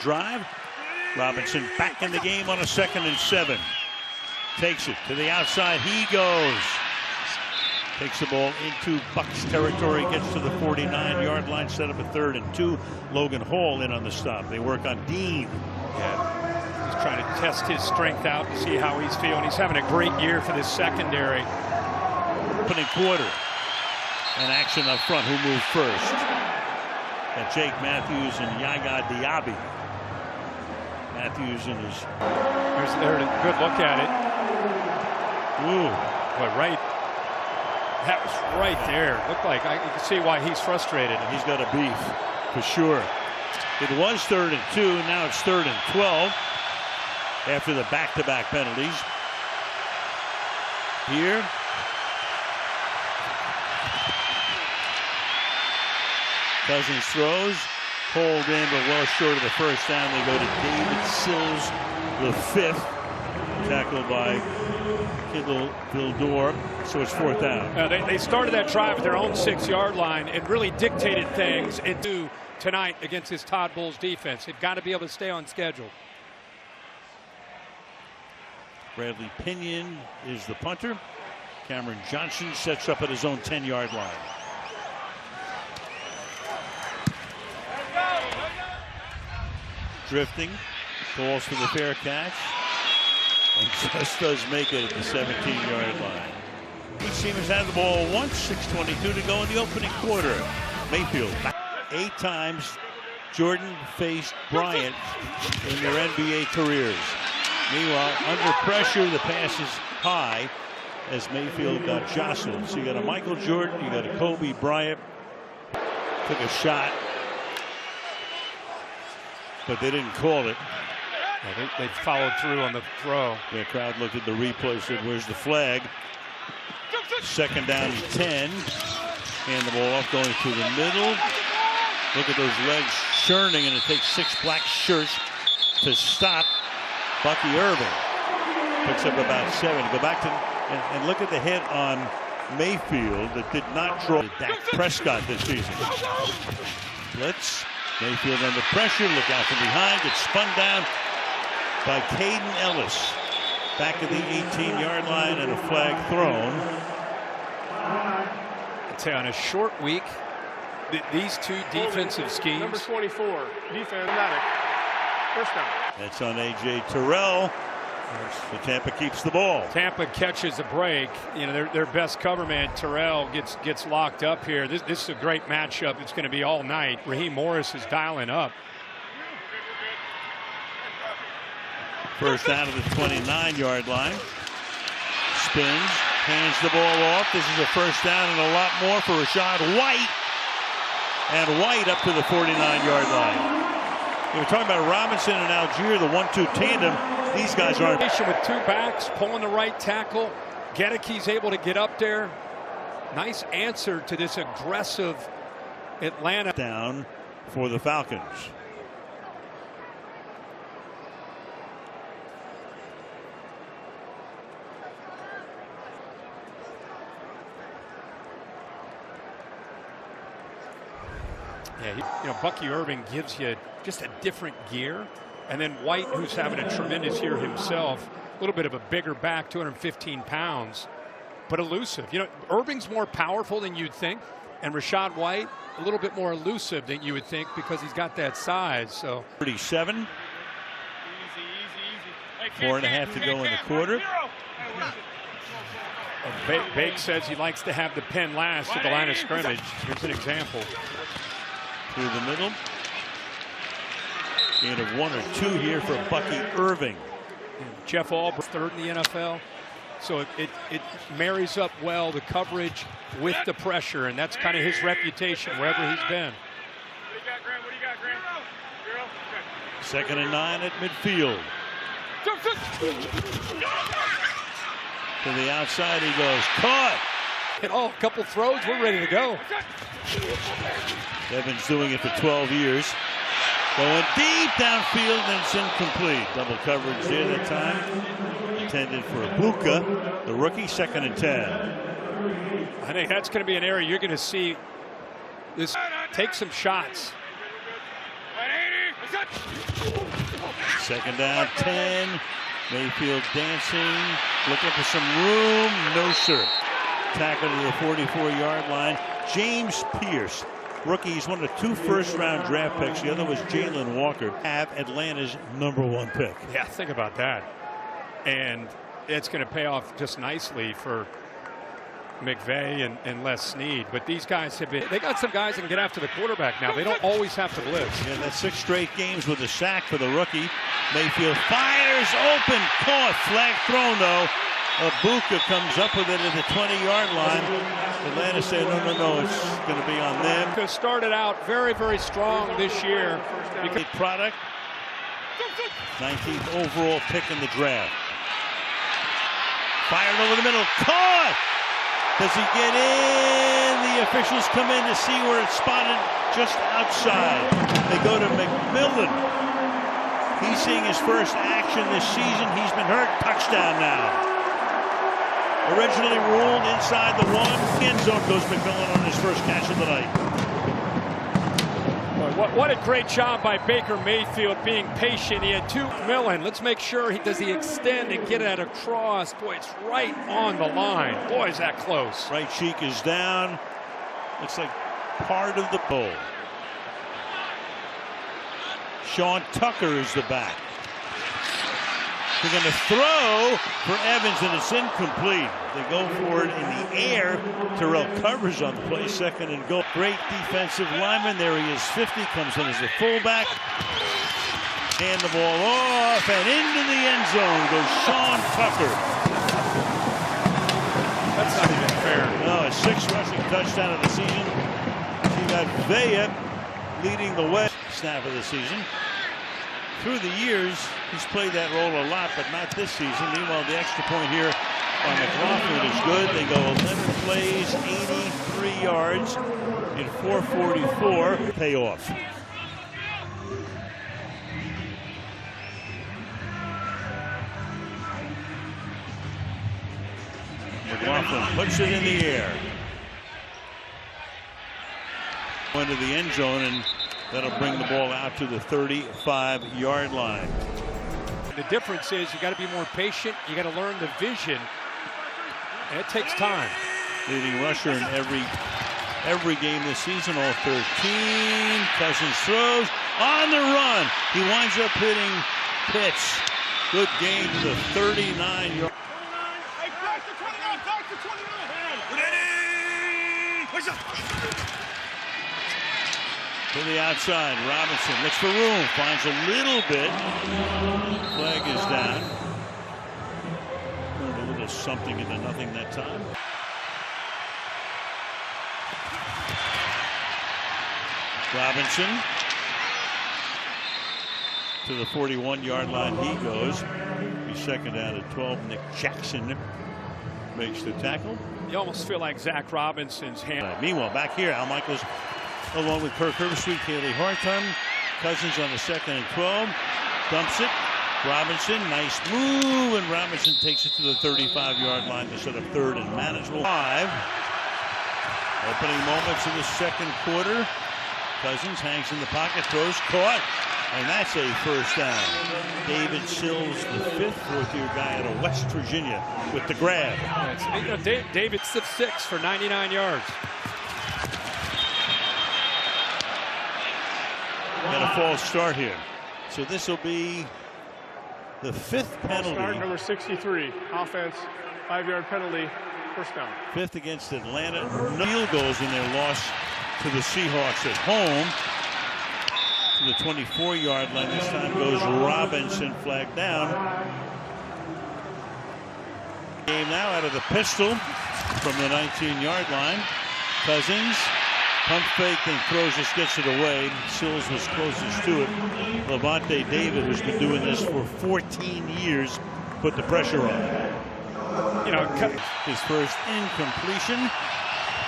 drive. Robinson back in the game on a 2nd and 7. Takes it to the outside. He goes. Takes the ball into Bucs territory. Gets to the 49-yard line. Set up a 3rd and 2. Logan Hall in on the stop. They work on Dean. Yeah, he's trying to test his strength out and see how he's feeling. He's having a great year for this secondary. Opening quarter. And action up front. Who moved first? And Jake Matthews and Yaga Diaby. Matthews in his. There's a good look at it. Ooh. But right. That was right there. Looked like you can see why he's frustrated. He's got a beef for sure. It was 3rd and 2. Now it's 3rd and 12 after the back-to-back penalties. Here. Cousins throws. Pulled in, but well short of the first down. They go to David Sills, the 5th. Tackled by Vildor, so it's 4th down. They started that drive at their own 6-yard line and really dictated things into tonight against this Todd Bowles defense. They've got to be able to stay on schedule. Bradley Pinion is the punter. Cameron Johnson sets up at his own 10-yard line. Drifting, falls for the fair catch, and just does make it at the 17-yard line. Each team has had the ball once. 6:22 to go in the opening quarter. Mayfield back 8 times. Jordan faced Bryant in their NBA careers. Meanwhile, under pressure, the pass is high as Mayfield got jostled. So you got a Michael Jordan, you got a Kobe Bryant. Took a shot, but they didn't call it. Yeah, they followed through on the throw. The crowd looked at the replay, said, "Where's the flag?" 2nd down and 10. Hand the ball off, going to the middle. Look at those legs churning, and it takes 6 black shirts to stop Bucky Irving. Picks up about 7. Go back to and look at the hit on Mayfield that did not draw Dak Prescott this season. Blitz. Mayfield under pressure. Look out from behind. Gets spun down by Caden Ellis. Back at the 18-yard line and a flag thrown. I'd say on a short week, these two defensive schemes. Number 24, defense, first down. That's on A.J. Terrell. So Tampa keeps the ball. Tampa catches a break. You know, their best cover man, Terrell, gets locked up here. This is a great matchup. It's going to be all night. Raheem Morris is dialing up. First down to the 29-yard line. Spins, hands the ball off. This is a first down and a lot more for Rachaad White. And White up to the 49-yard line. We're talking about Robinson and Algier, the 1-2 tandem. These guys aren't. With 2 backs, pulling the right tackle. Gedeke's able to get up there. Nice answer to this aggressive Atlanta. Down for the Falcons. Yeah, Bucky Irving gives you just a different gear. And then White, who's having a tremendous year himself, a little bit of a bigger back, 215 pounds, but elusive. You know, Irving's more powerful than you'd think, and Rachaad White a little bit more elusive than you would think because he's got that size. So 37. 4.5 to go in the quarter. Bake says he likes to have the pen last at the line of scrimmage. Here's an example. Through the middle. Gain of 1 or 2 here for Bucky Irving. Jeff Albrecht, 3rd in the NFL. So it marries up well, the coverage with the pressure, and that's kind of his reputation wherever he's been. What do you got, Grant? What do you got, Grant? 2nd and 9 at midfield. To the outside he goes. Caught. And a couple throws, we're ready to go. Evans doing it for 12 years. Going deep downfield, and it's incomplete. Double coverage there that time. Intended for Ibuka, the rookie. 2nd and 10. I think that's going to be an area you're going to see this take some shots. Second down, 10. Mayfield dancing, looking for some room. No, sir. Tackle to the 44-yard line. James Pierce, rookie. He's one of 2 first-round draft picks. The other was Jalen Walker. Have Atlanta's #1 pick. Yeah, think about that. And it's going to pay off just nicely for McVay and Les Snead. But these guys they got some guys that can get after the quarterback now. They don't always have to blitz. Yeah, that's 6 straight games with a sack for the rookie. Mayfield fires open, caught, flag thrown though. Abuka comes up with it at the 20-yard line. Atlanta said, no, it's going to be on them. Because started out very, very strong this year. Because product, 19th overall pick in the draft. Fired over the middle, caught! Does he get in? The officials come in to see where it's spotted just outside. They go to McMillan. He's seeing his first action this season. He's been hurt. Touchdown now. Originally ruled inside the 1. End zone goes McMillan on his first catch of the night. What a great job by Baker Mayfield being patient. He had 2. McMillan, let's make sure does he extend and get it across. Boy, it's right on the line. Boy, is that close. Right cheek is down. Looks like part of the bowl. Sean Tucker is the back. They're going to throw for Evans, and it's incomplete. They go for it in the air. Terrell covers on the play, 2nd and goal. Great defensive lineman. There he is, 50, comes in as the fullback. Hand the ball off, and into the end zone goes Sean Tucker. That's not even fair. No, a 6th rushing touchdown of the season. You got Vea leading the way. Snap of the season. Through the years, he's played that role a lot, but not this season. Meanwhile, the extra point here on McLaughlin is good. They go 11 plays, 83 yards in 4:44. Payoff. McLaughlin puts it in the air. Into the end zone, and that'll bring the ball out to the 35-yard line. The difference is you got to be more patient. You got to learn the vision, and it takes time. Leading rusher in every game this season, all 13. Cousins throws on the run. He winds up hitting Pitts. Good gain to the 39-yard. To the outside, Robinson looks for room, finds a little bit. Flag is down. A little something into nothing that time. Robinson to the 41-yard line he goes. He's 2nd down at 12. Nick Jackson makes the tackle. You almost feel like Zach Robinson's hand. Meanwhile, back here, Al Michaels along with Kirk Herbstreit, Kaylee Hartung. Cousins on the 2nd and 12. Dumps it. Robinson, nice move, and Robinson takes it to the 35-yard line to set up 3rd and manageable. 5. Opening moments in the 2nd quarter. Cousins hangs in the pocket, throws, caught, and that's a 1st down. David Sills, the 5th, 4th-year guy out of West Virginia, with the grab. David's the 6th for 99 yards. Got a false start here. So this will be the 5th penalty. Start number 63. Offense, 5-yard penalty, 1st down. 5th against Atlanta. No field goals in their loss to the Seahawks at home. To the 24-yard line. This time goes Robinson, flagged down. Game now out of the pistol from the 19-yard line. Cousins. Pump fake and throws, just gets it away. Sills was closest to it. Levante David, who's been doing this for 14 years, put the pressure on. You know, his first incompletion.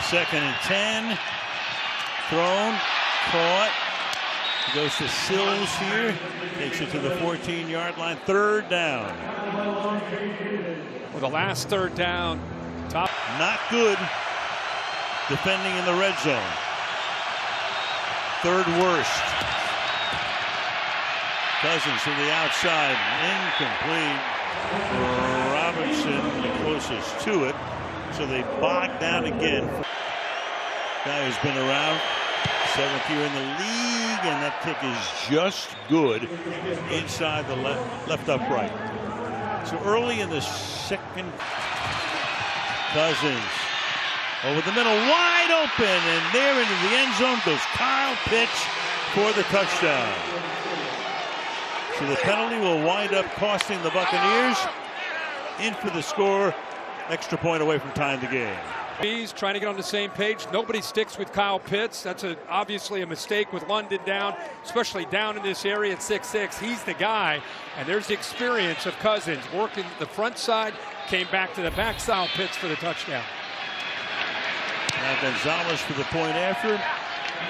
2nd and 10. Thrown, caught. He goes to Sills here. Takes it to the 14-yard line. 3rd down. Well, the last 3rd down. Top. Not good. Defending in the red zone. 3rd worst. Cousins to the outside, incomplete. Robinson the closest to it, so they bog down again. Guy who's been around, 7th year in the league, and that kick is just good inside the left upright. So early in the second, Cousins over the middle, wide open, and there into the end zone goes Kyle Pitts for the touchdown. So the penalty will wind up costing the Buccaneers. In for the score, extra point away from tying the game. He's trying to get on the same page. Nobody sticks with Kyle Pitts. That's obviously a mistake with London down, especially down in this area at 6'6". He's the guy, and there's the experience of Cousins working the front side, came back to the backside, Pitts for the touchdown. Now Gonzalez for the point after,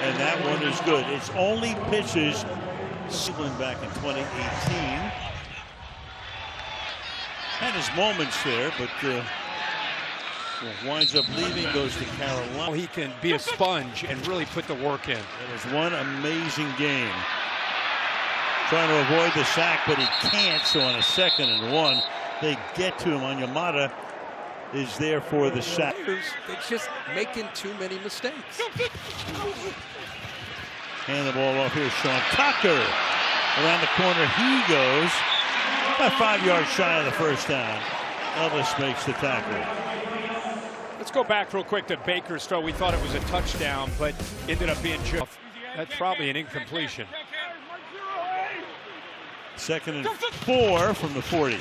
and that one is good. It's only pitches back in 2018. Had his moments there, but winds up leaving, goes to Carolina. He can be a sponge and really put the work in. It was one amazing game. Trying to avoid the sack, but he can't, so on a 2nd and 1, they get to him. Onyemata is there for the sack. It's just making too many mistakes. Hand the ball off here, Sean Tucker. Around the corner he goes. About 5 yards shy of the first down. Elvis makes the tackle. Let's go back real quick to Baker's throw. We thought it was a touchdown, but ended up being just. That's probably an incompletion. 2nd and 4 from the 40.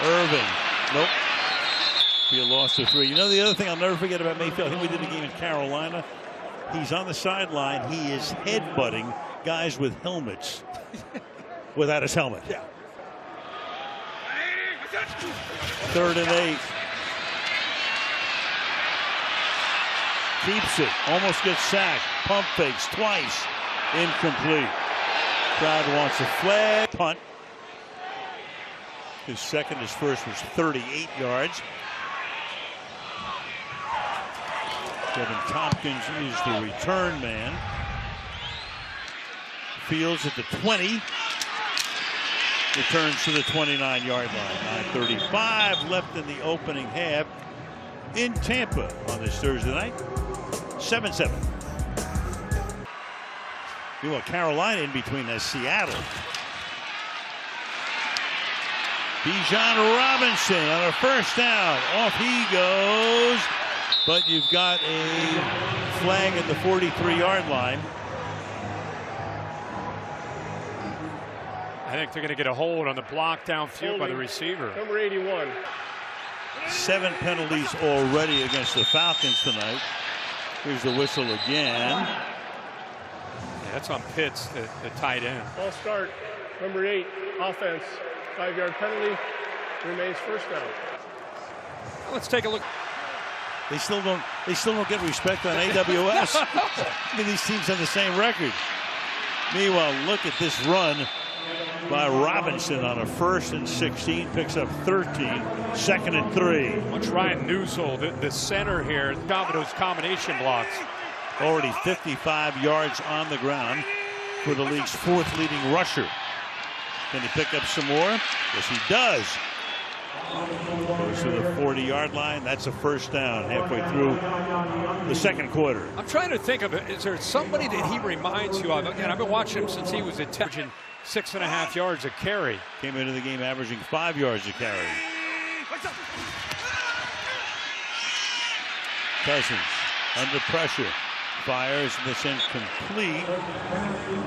Irving. Nope. Be a loss of 3. You know the other thing I'll never forget about Mayfield? I think we did a game in Carolina. He's on the sideline. He is headbutting guys with helmets without his helmet. Yeah. 3rd and 8. Keeps it. Almost gets sacked. Pump fakes twice. Incomplete. Crowd wants a flag. Punt. His second, his first was 38 yards. Kevin Tompkins is the return man. Fields at the 20. Returns to the 29-yard line. 9:35 left in the opening half in Tampa on this Thursday night. 7-7. You want Carolina in between as Seattle. Bijan Robinson on a first down. Off he goes. But you've got a flag at the 43-yard line. I think they're going to get a hold on the block downfield by the receiver. Number 81. 7 penalties already against the Falcons tonight. Here's the whistle again. Yeah, that's on Pitts, the tight end. Ball start. Number 8, offense. 5-yard penalty. Remains first down. Let's take a look. They still don't get respect on AWS. I mean, these teams have the same record. Meanwhile, look at this run by Robinson on a 1st and 16, picks up 13, 2nd and 3. Let's Ryan Newsel, the center here, those combination blocks. Already 55 yards on the ground for the league's 4th leading rusher. Can he pick up some more? Yes, he does. Goes to the 40-yard line. That's a first down halfway through the 2nd quarter. I'm trying to think of it. Is there somebody that he reminds you of? Again, I've been watching him since he was at 6.5 yards a carry. Came into the game averaging 5 yards a carry. Cousins under pressure. Fires, and this incomplete.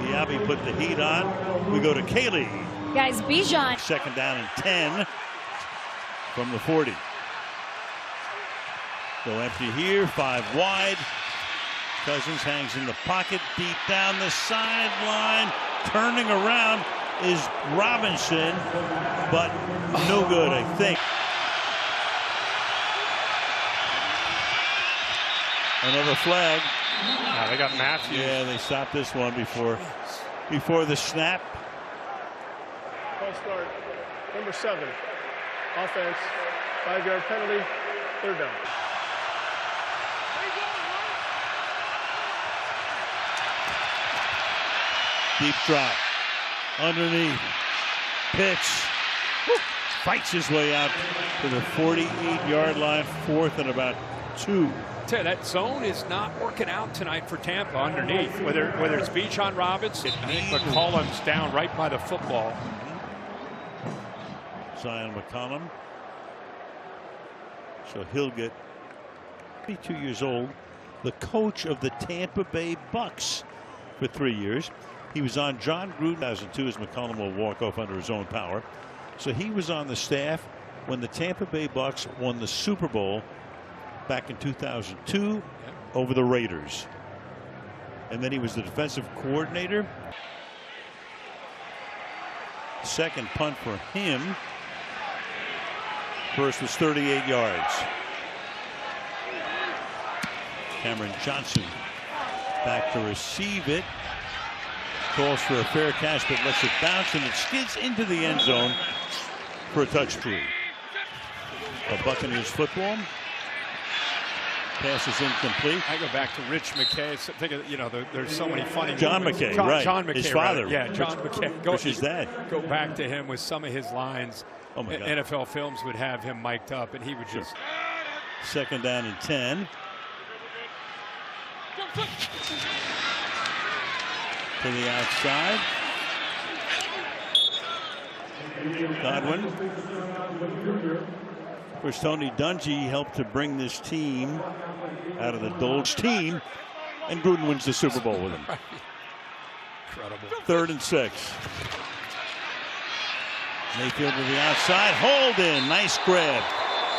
Diaby put the heat on. We go to Kaylee. Guys, Bijan. 2nd down and 10 from the 40. Go empty here, 5 wide. Cousins hangs in the pocket, deep down the sideline. Turning around is Robinson, but no good, I think. Another flag. They got Matthews. Yeah, they stopped this one before the snap. Ball start. Number 7, offense. 5-yard penalty. 3rd down. Deep drop. Underneath. Pitch. Fights his way out to the 48-yard line. 4th and about 2. Tell you, that zone is not working out tonight for Tampa underneath. Whether it's Bijan Robinson, I think McCollum's down right by the football. Zion McCollum. So he'll get 22 years old. The coach of the Tampa Bay Bucks for 3 years. He was on John Gruden 2002 as McCollum will walk off under his own power. So he was on the staff when the Tampa Bay Bucks won the Super Bowl back in 2002 over the Raiders. And then he was the defensive coordinator. Second punt for him. First was 38 yards. Cameron Johnson back to receive it. Calls for a fair catch but lets it bounce and it skids into the end zone for a touch free. A Buccaneers football. Pass is incomplete. I go back to Rich McKay. So think of, there's so many funny John moments. McKay, right. John McKay, his father. Right. Yeah, John McKay. Rich's dad. Go back to him with some of his lines. Oh my God. NFL Films would have him mic'd up, and he would just. Second down and 10. To the outside. Godwin. Of course, Tony Dungy helped to bring this team out of the Dolge team, and Gruden wins the Super Bowl with him. Incredible. 3rd and 6. Mayfield to the outside. Hold in. Nice grab.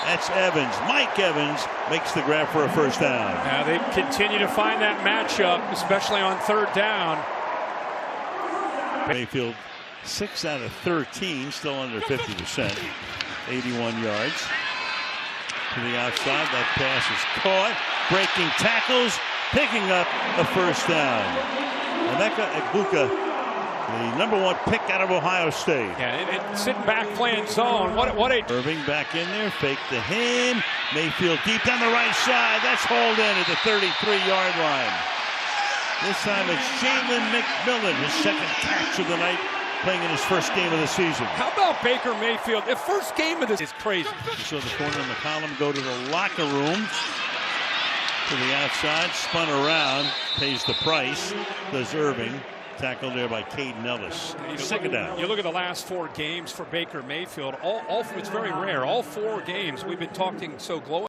That's Evans. Mike Evans makes the grab for a first down. Now they continue to find that matchup, especially on 3rd down. Mayfield 6 out of 13, still under 50%. 81 yards. To the outside. That pass is caught. Breaking tackles. Picking up a first down. Emeka Egbuka, the #1 pick out of Ohio State. Yeah, and sitting back playing zone. What a Irving back in there. Fake to him. Mayfield deep down the right side. That's hauled in at the 33-yard line. This time it's Jalen McMillan, his 2nd catch of the night, playing in his 1st game of the season. How about Baker Mayfield? The 1st game of this is crazy. You saw the corner of McCollum go to the locker room. To the outside, spun around, pays the price. Does Irving. Tackled there by Caden Ellis. Second down. You look at the last 4 games for Baker Mayfield. It's very rare. All 4 games we've been talking so glowing.